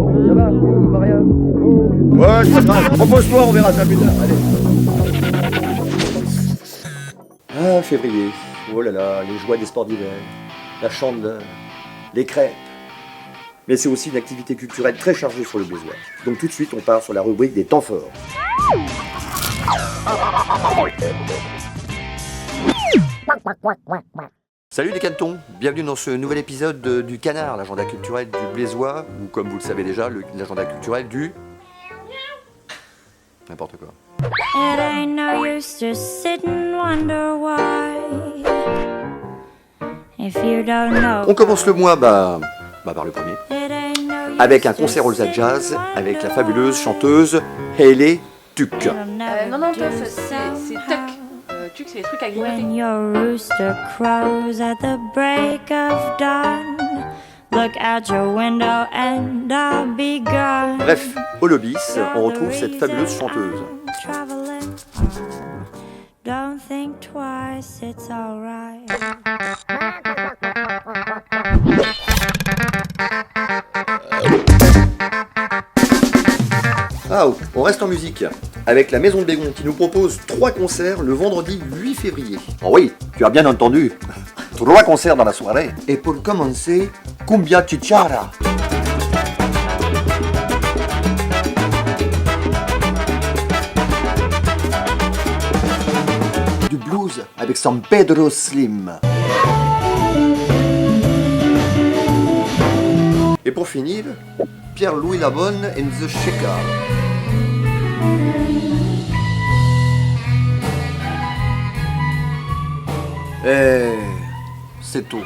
Ça va, Maria? Ouais, c'est pas grave. Repose-toi, on verra ça plus tard. Allez. Ah, février. Oh là là, les joies des sports d'hiver. La chandeleur, les crêpes. Mais c'est aussi une activité culturelle très chargée sur le Blésois. Donc tout de suite, on part sur la rubrique des temps forts. Salut les canetons, bienvenue dans ce nouvel épisode du Canard, l'agenda culturel du Blésois, ou comme vous le savez déjà, l'agenda culturel du... n'importe quoi. It ain't no use to sit and wonder why. If you don't know. On commence le mois par le premier, It ain't no use avec un to concert au sit jazz and avec la wonder fabuleuse chanteuse Hayley Tuck. why. It'll never Non, do Teuf, c'est somehow. tuck. Tuck, c'est les trucs à grignoter. When your rooster crows at the break of dawn, look out your window and I'll be gone. Bref, au Lobis, on retrouve cette fabuleuse chanteuse. Traveling on. Don't think twice, it's alright. Ah, on reste en musique, avec la Maison de Bégon qui nous propose 3 concerts le vendredi 8 février. Oh oui, tu as bien entendu, 3 concerts dans la soirée. Et pour commencer, Cumbia Chichara. Du blues avec San Pedro Slim. Et pour finir, Pierre-Louis Labonne and the Shaker. C'est tout.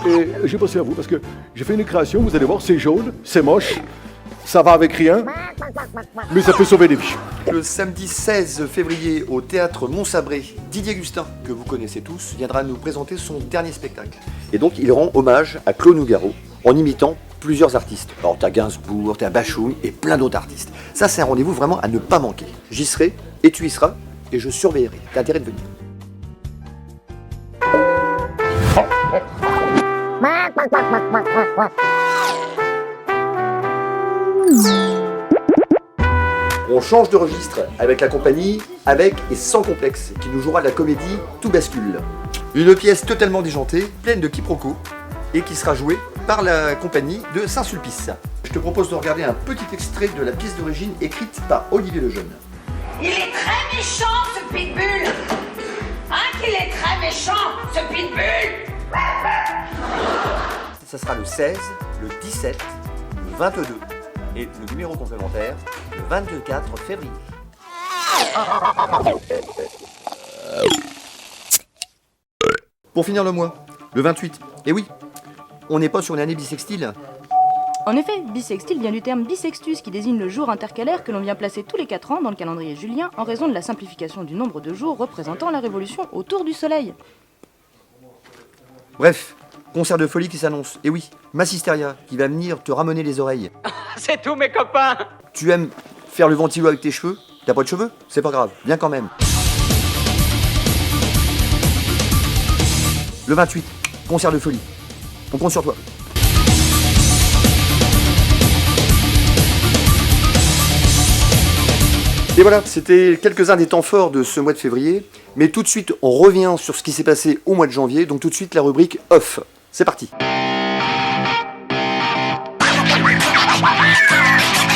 Et j'ai pensé à vous parce que j'ai fait une création, vous allez voir, c'est jaune, c'est moche, ça va avec rien, mais ça peut sauver des vies. Le samedi 16 février au théâtre Montsabré, Didier Gustin, que vous connaissez tous, viendra nous présenter son dernier spectacle. Et donc il rend hommage à Claude Nougaro en imitant plusieurs artistes. Alors t'as Gainsbourg, t'as Bachoum et plein d'autres artistes. Ça c'est un rendez-vous vraiment à ne pas manquer. J'y serai et tu y seras et je surveillerai. T'as intérêt de venir. On change de registre avec la compagnie Avec et Sans Complexe qui nous jouera de la comédie Tout bascule. Une pièce totalement déjantée, pleine de quiproquos et qui sera jouée par la compagnie de Saint-Sulpice. Je te propose de regarder un petit extrait de la pièce d'origine écrite par Olivier Lejeune. Il est très méchant, ce pitbull. Hein, qu'il est très méchant, ce pitbull. Ça sera le 16, le 17, le 22 et le numéro complémentaire le 24 février. Pour finir le mois, le 28. Et oui, on n'est pas sur une année bissextile. En effet, bissextile vient du terme bissextus qui désigne le jour intercalaire que l'on vient placer tous les 4 ans dans le calendrier julien en raison de la simplification du nombre de jours représentant la révolution autour du soleil. Bref, concert de folie qui s'annonce. Et oui, Massisteria qui va venir te ramener les oreilles. C'est tous mes copains. Tu aimes faire le ventilo avec tes cheveux? T'as pas de cheveux? C'est pas grave, viens quand même. Le 28, concert de folie. On compte sur toi. Et voilà, c'était quelques-uns des temps forts de ce mois de février. Mais tout de suite, on revient sur ce qui s'est passé au mois de janvier. Donc tout de suite, la rubrique off. C'est parti.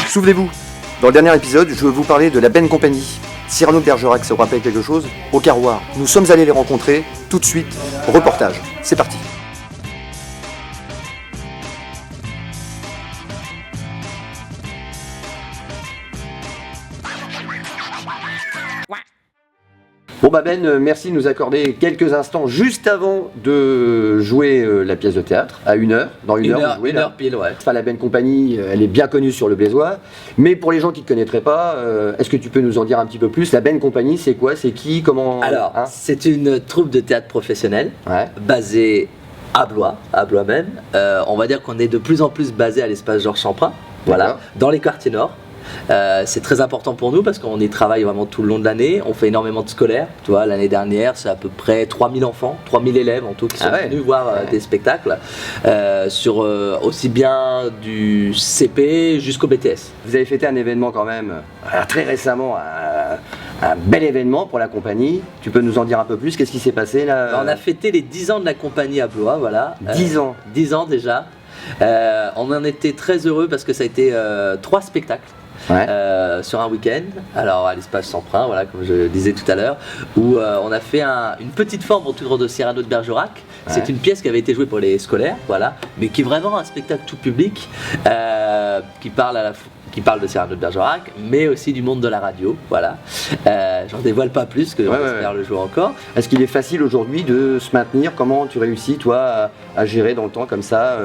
Souvenez-vous, dans le dernier épisode, je vous parlais de la Ben Company. Cyrano de Bergerac, ça vous rappelle quelque chose? Au Carroir. Nous sommes allés les rencontrer. Tout de suite, reportage. C'est parti. Bon bah Ben, merci de nous accorder quelques instants juste avant de jouer la pièce de théâtre, à 1h, dans 1h, Une heure pile, ouais. Enfin, la Ben Company, elle est bien connue sur le Blésois, mais pour les gens qui ne connaîtraient pas, est-ce que tu peux nous en dire un petit peu plus? La Ben Company, c'est quoi? C'est qui? Comment? Alors, hein? c'est une troupe de théâtre professionnelle, Ouais. basée à Blois même. On va dire qu'on est de plus en plus basé à l'espace Georges Champrin, voilà, D'accord. dans les quartiers nord. C'est très important pour nous parce qu'on y travaille vraiment tout le long de l'année. On fait énormément de scolaires. Tu vois, l'année dernière, c'est à peu près 3000 enfants, 3000 élèves en tout qui sont venus voir des spectacles sur aussi bien du CP jusqu'au BTS. Vous avez fêté un événement quand même, très récemment, un bel événement pour la compagnie. Tu peux nous en dire un peu plus? Qu'est-ce qui s'est passé là? On a fêté les 10 ans de la compagnie à Blois, voilà. 10 ans. 10 ans déjà. On en était très heureux parce que ça a été 3 spectacles. Sur un week-end, alors à l'espace Semprin, voilà, comme je disais tout à l'heure, où on a fait une petite forme autour de Cyrano de Bergerac. C'est une pièce qui avait été jouée pour les scolaires, voilà, mais qui est vraiment un spectacle tout public qui parle de Cyrano de Bergerac, mais aussi du monde de la radio, voilà. J'en dévoile pas plus, que j'espère le jour encore. Est-ce qu'il est facile aujourd'hui de se maintenir? Comment tu réussis, toi, à gérer dans le temps comme ça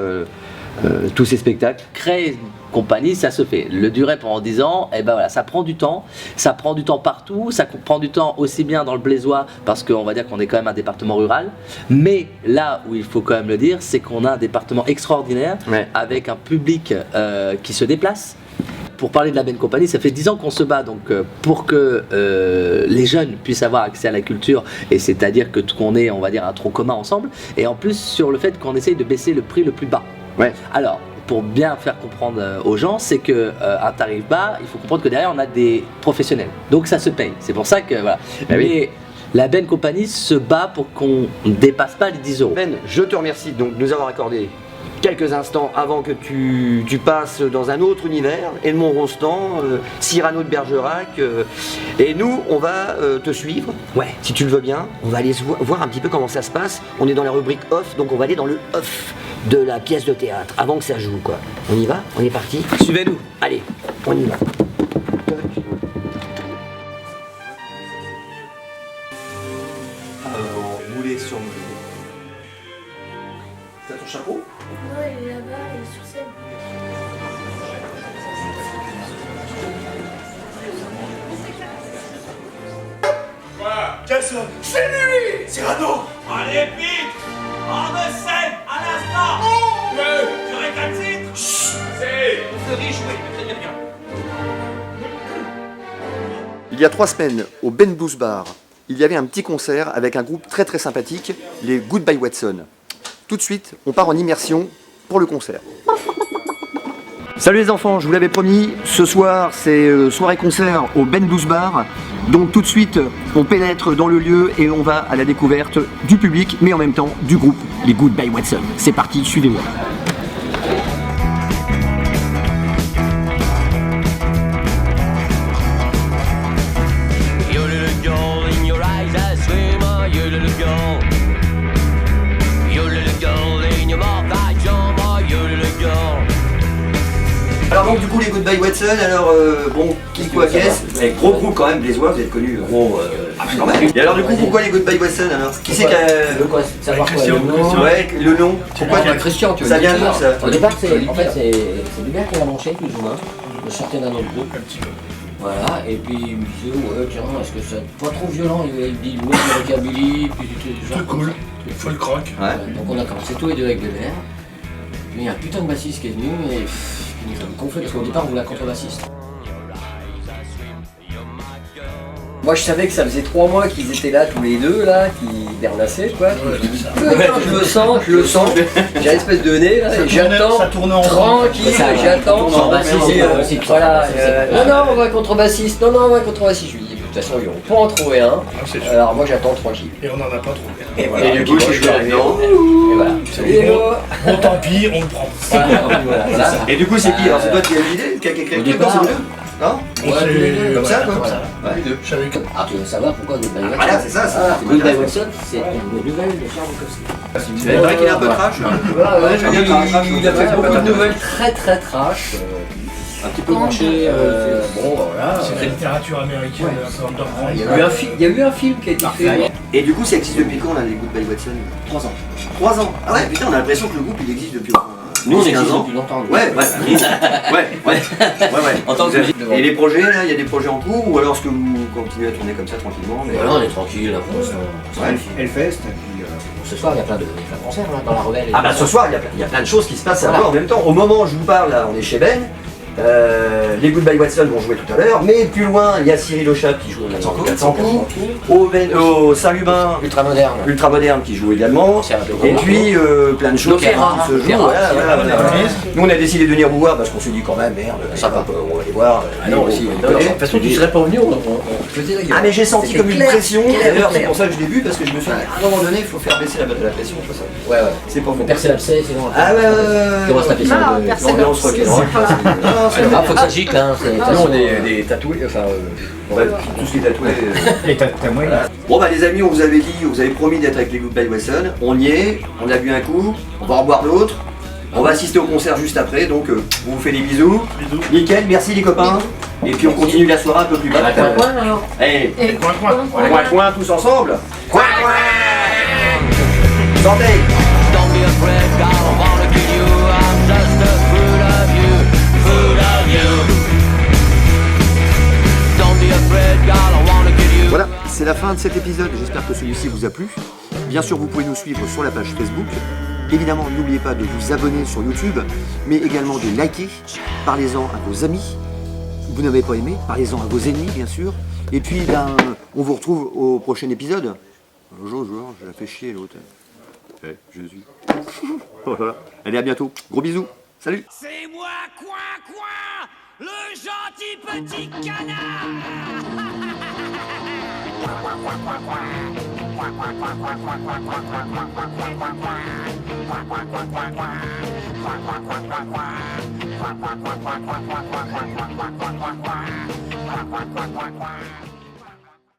tous ces spectacles? Créer une compagnie, ça se fait. Le durer pendant 10 ans, et ben voilà, ça prend du temps. Ça prend du temps partout. Ça prend du temps aussi bien dans le Blaisois, parce qu'on va dire qu'on est quand même un département rural. Mais là où il faut quand même le dire, c'est qu'on a un département extraordinaire, avec un public qui se déplace. Pour parler de la Ben Company, ça fait 10 ans qu'on se bat donc pour que les jeunes puissent avoir accès à la culture, et c'est-à-dire qu'on ait, on va dire, un tronc commun ensemble, et en plus sur le fait qu'on essaye de baisser le prix le plus bas. Alors, pour bien faire comprendre aux gens, c'est que un tarif bas, il faut comprendre que derrière on a des professionnels, donc ça se paye. C'est pour ça que voilà. Mais la Ben Company se bat pour qu'on ne dépasse pas les 10 euros. Ben, je te remercie donc de nous avoir accordé quelques instants avant que tu passes dans un autre univers, Edmond Rostand, Cyrano de Bergerac, et nous on va te suivre, si tu le veux bien. On va aller voir un petit peu comment ça se passe. On est dans la rubrique off, donc on va aller dans le off de la pièce de théâtre, avant que ça joue quoi. On y va? On est parti? Suivez-nous. Allez, on y va. Alors, moulé sur moulé. T'as ton chapeau? Ouais, il est là-bas, il est sur scène. Voilà, quels hommes? C'est lui! Cyrano! Allez, vite! Hors de scène, à l'instant! Tu récalcitres? Chut! On se réjouit, très bien. Il y a 3 semaines, au Ben Blues Bar, il y avait un petit concert avec un groupe très très sympathique, les Goodbye Watson. Tout de suite, on part en immersion pour le concert. Salut les enfants, je vous l'avais promis, ce soir c'est soirée-concert au Ben Blues Bar. Donc tout de suite, on pénètre dans le lieu et on va à la découverte du public, mais en même temps du groupe, les Goodbye Watson. C'est parti, suivez-moi. Alors donc du coup les Goodbye Watson, alors bon, qui quoi qu'est-ce? Gros groupe quand même, Blaisois, vous êtes connus. Quand même. Et alors du coup pourquoi les Goodbye Watson alors? Qui c'est qui a... Savoir quoi, le nom. Ouais, le nom. Pourquoi Christian, tu veux ça vient d'où ça? Au départ c'est du gars qui l'a manché plus ou moins. Je sortais d'un autre groupe. Un petit peu. Voilà, et puis il me disait ouais tiens, est-ce que c'est pas trop violent? Il me dit ouais, le rockabilly, puis genre. C'est cool, folk rock. Donc on a commencé tous les deux avec des verres. Puis il y a un putain de bassiste qui est venu et il nous a gonflé parce qu'au départ on voulait un contrebassiste. Moi je savais que ça faisait 3 mois qu'ils étaient là tous les deux là, qui bernassaient quoi. Je le sens, j'ai une espèce de nez là, et j'attends tranquille, j'attends. Voilà. Non, on va contrebassiste, non, on va contrebassiste. Je lui dis de toute façon ils vont pas en trouver un. Alors moi j'attends tranquille. Et on n'en a pas trouvé. Et voilà. Et du coup je suis arrivé. Et voilà. Bon tant pis, on le prend. Voilà. Et du coup c'est qui? Alors c'est toi qui as eu l'idée? Qui a écrit le truc? Non? Ouais, comme ça quoi? Les deux. Ah, tu veux savoir pourquoi Goodbye Watson? Voilà, c'est ça. Goodbye Watson, c'est une nouvelle de Charles Bukowski. C'est vrai qu'il est un peu trash. Il a fait beaucoup de nouvelles très trash. Un petit peu branché. Bon, voilà. C'est de la littérature américaine, un peu underground. Il y a eu un film qui a été fait. Et du coup ça existe depuis quand là les Goodbye Watson? 3 ans. 3 ans? Ah ouais, putain, on a l'impression que le groupe il existe depuis longtemps. Nous on existe depuis longtemps. Ouais. En tant que... Et les projets là, il y a des projets en cours ou alors est-ce que vous continuez à tourner comme ça tranquillement? Voilà, on est tranquille là pour l'instant. Hellfest. Ce soir il y a plein de concerts là, dans la Rebelle. Ah bah ce soir il y a plein de choses qui se passent à voir en même temps. Au moment où je vous parle là, on est chez Ben. Les Goodbye Watson vont jouer tout à l'heure, mais plus loin, il y a Cyril Ochat qui joue 400 coups. Au Saint-Lubin, ultra moderne qui joue également. Et puis plein de choses qui se jouent. Voilà. Nous on a décidé de venir vous voir parce qu'on s'est dit quand même, merde, ça va pas, on va les voir. De toute façon, tu serais pas venu, on faisait la gueule. Ah mais j'ai senti comme une pression, d'ailleurs c'est pour ça que je l'ai vu, parce que je me suis dit, à un moment donné, il faut faire baisser la pression, tout ça. Ouais. C'est pas bon. Percer l'abcès, sinon. Ah ouais. On va se taper sur l'ambiance rock'n'roll. Ah, faut que ça gicle, hein. Nous on est des tatoués, enfin. Tout ce qui est tatoué. Et tatoué. Bon bah les amis, on vous avait dit, on vous avait promis d'être avec les Goodbye Watson. On y est, on a bu un coup, on va en boire d'autres. On va assister au concert juste après, donc on vous fait des bisous. Nickel, merci les copains. Et puis on continue la soirée un peu plus bas. Coin alors. Allez, coin, tous ensemble. Coin. Santé. Don't be afraid, God, I wanna kill you. I'm just a fool of you. Don't be afraid, God, I wanna kill you. Voilà, c'est la fin de cet épisode. J'espère que celui-ci vous a plu. Bien sûr, vous pouvez nous suivre sur la page Facebook. Évidemment, n'oubliez pas de vous abonner sur YouTube, mais également de liker. Parlez-en à vos amis. Vous n'avez pas aimé, parlez-en à vos ennemis, bien sûr. Et puis, on vous retrouve au prochain épisode. Bonjour, je la fais chier l'autre. Jésus. Voilà. Allez, à bientôt. Gros bisous. Salut. C'est moi, le gentil petit canard. Quack, quack, quack.